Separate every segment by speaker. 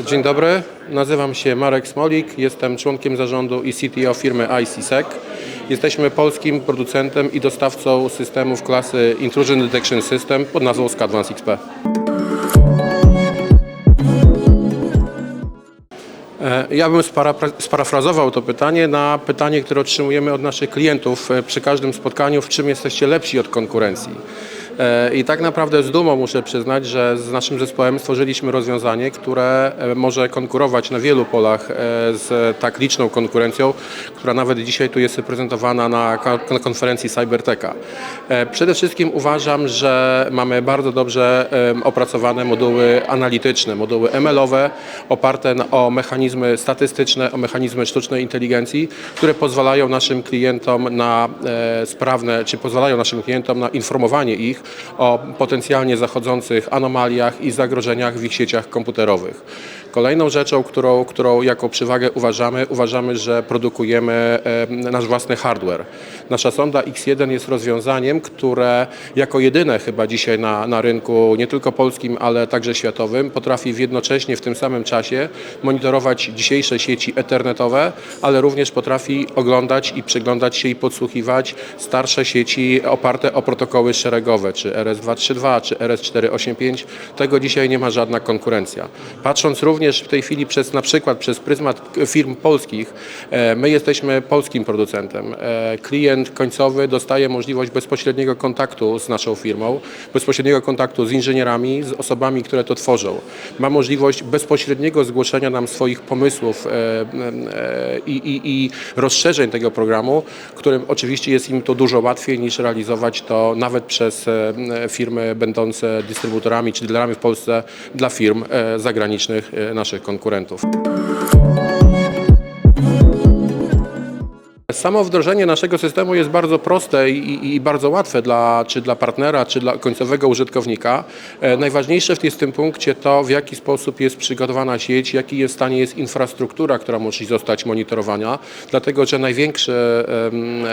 Speaker 1: Dzień dobry, nazywam się Marek Smolik, jestem członkiem zarządu i CTO firmy ICSec. Jesteśmy polskim producentem i dostawcą systemów klasy Intrusion Detection System pod nazwą Skadvance XP. Ja bym sparafrazował to pytanie na pytanie, które otrzymujemy od naszych klientów przy każdym spotkaniu, w czym jesteście lepsi od konkurencji. I tak naprawdę z dumą muszę przyznać, że z naszym zespołem stworzyliśmy rozwiązanie, które może konkurować na wielu polach z tak liczną konkurencją, która nawet dzisiaj tu jest prezentowana na konferencji Cybertecha. Przede wszystkim uważam, że mamy bardzo dobrze opracowane moduły analityczne, moduły ML-owe oparte o mechanizmy statystyczne, o mechanizmy sztucznej inteligencji, które pozwalają naszym klientom na pozwalają naszym klientom na informowanie ich o potencjalnie zachodzących anomaliach i zagrożeniach w ich sieciach komputerowych. Kolejną rzeczą, którą jako przywagę uważamy, że produkujemy nasz własny hardware. Nasza sonda X1 jest rozwiązaniem, które jako jedyne chyba dzisiaj na rynku, nie tylko polskim, ale także światowym, potrafi jednocześnie w tym samym czasie monitorować dzisiejsze sieci ethernetowe, ale również potrafi oglądać i przyglądać się i podsłuchiwać starsze sieci oparte o protokoły szeregowe, czy RS232, czy RS485. Tego dzisiaj nie ma żadna konkurencja. Patrząc również w tej chwili na przykład przez pryzmat firm polskich, my jesteśmy polskim producentem. Klient końcowy dostaje możliwość bezpośredniego kontaktu z naszą firmą, bezpośredniego kontaktu z inżynierami, z osobami, które to tworzą. Ma możliwość bezpośredniego zgłoszenia nam swoich pomysłów i rozszerzeń tego programu, którym oczywiście jest im to dużo łatwiej niż realizować to nawet przez firmy będące dystrybutorami czy dealerami w Polsce dla firm zagranicznych naszych konkurentów. Samo wdrożenie naszego systemu jest bardzo proste i bardzo łatwe czy dla partnera, czy dla końcowego użytkownika. Najważniejsze jest w tym punkcie to, w jaki sposób jest przygotowana sieć, jaki jest w stanie jest infrastruktura, która musi zostać monitorowana, dlatego że największy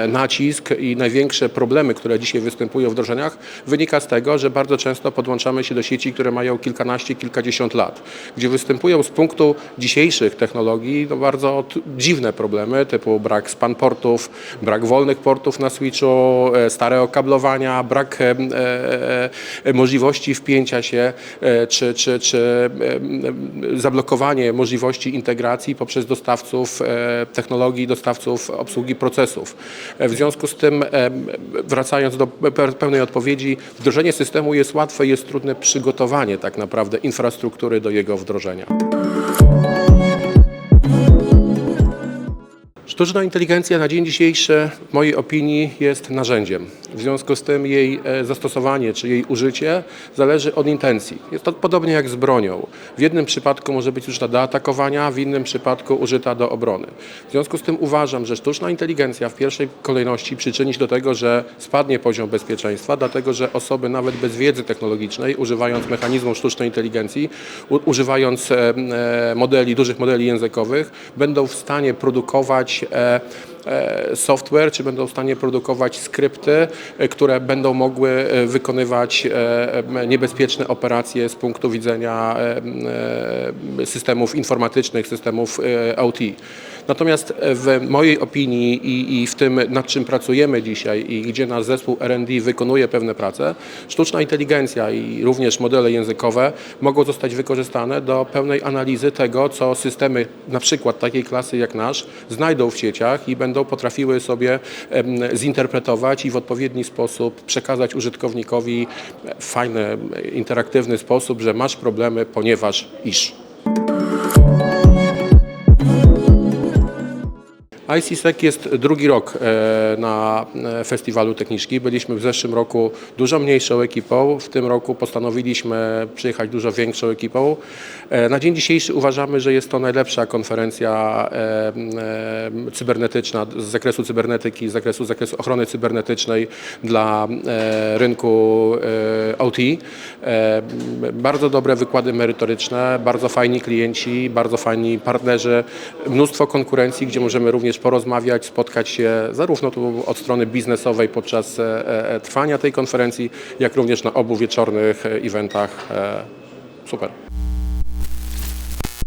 Speaker 1: nacisk i największe problemy, które dzisiaj występują w wdrożeniach, wynika z tego, że bardzo często podłączamy się do sieci, które mają kilkanaście, kilkadziesiąt lat, gdzie występują z punktu dzisiejszych technologii bardzo dziwne problemy, typu brak span portów, brak wolnych portów na switchu, stare okablowania, brak możliwości wpięcia się czy zablokowanie możliwości integracji poprzez dostawców technologii, dostawców obsługi procesów. W związku z tym, wracając do pełnej odpowiedzi, wdrożenie systemu jest łatwe, jest trudne przygotowanie tak naprawdę infrastruktury do jego wdrożenia. Sztuczna inteligencja na dzień dzisiejszy, w mojej opinii, jest narzędziem. W związku z tym jej zastosowanie czy jej użycie zależy od intencji. Jest to podobnie jak z bronią. W jednym przypadku może być użyta do atakowania, w innym przypadku użyta do obrony. W związku z tym uważam, że sztuczna inteligencja w pierwszej kolejności przyczyni się do tego, że spadnie poziom bezpieczeństwa, dlatego że osoby nawet bez wiedzy technologicznej, używając mechanizmów sztucznej inteligencji, używając dużych modeli językowych, będą w stanie produkować software, czy będą w stanie produkować skrypty, które będą mogły wykonywać niebezpieczne operacje z punktu widzenia systemów informatycznych, systemów OT. Natomiast w mojej opinii i w tym, nad czym pracujemy dzisiaj i gdzie nasz zespół R&D wykonuje pewne prace, sztuczna inteligencja i również modele językowe mogą zostać wykorzystane do pełnej analizy tego, co systemy na przykład takiej klasy jak nasz znajdą w sieciach i będą potrafiły sobie zinterpretować i w odpowiedni sposób przekazać użytkownikowi w fajny, interaktywny sposób, że masz problemy, ponieważ iż. ICSec jest drugi rok na festiwalu Techniczki. Byliśmy w zeszłym roku dużo mniejszą ekipą. W tym roku postanowiliśmy przyjechać dużo większą ekipą. Na dzień dzisiejszy uważamy, że jest to najlepsza konferencja cybernetyczna z zakresu cybernetyki, z zakresu ochrony cybernetycznej dla rynku OT. Bardzo dobre wykłady merytoryczne, bardzo fajni klienci, bardzo fajni partnerzy, mnóstwo konkurencji, gdzie możemy również porozmawiać, spotkać się zarówno tu od strony biznesowej podczas trwania tej konferencji, jak również na obu wieczornych eventach. Super.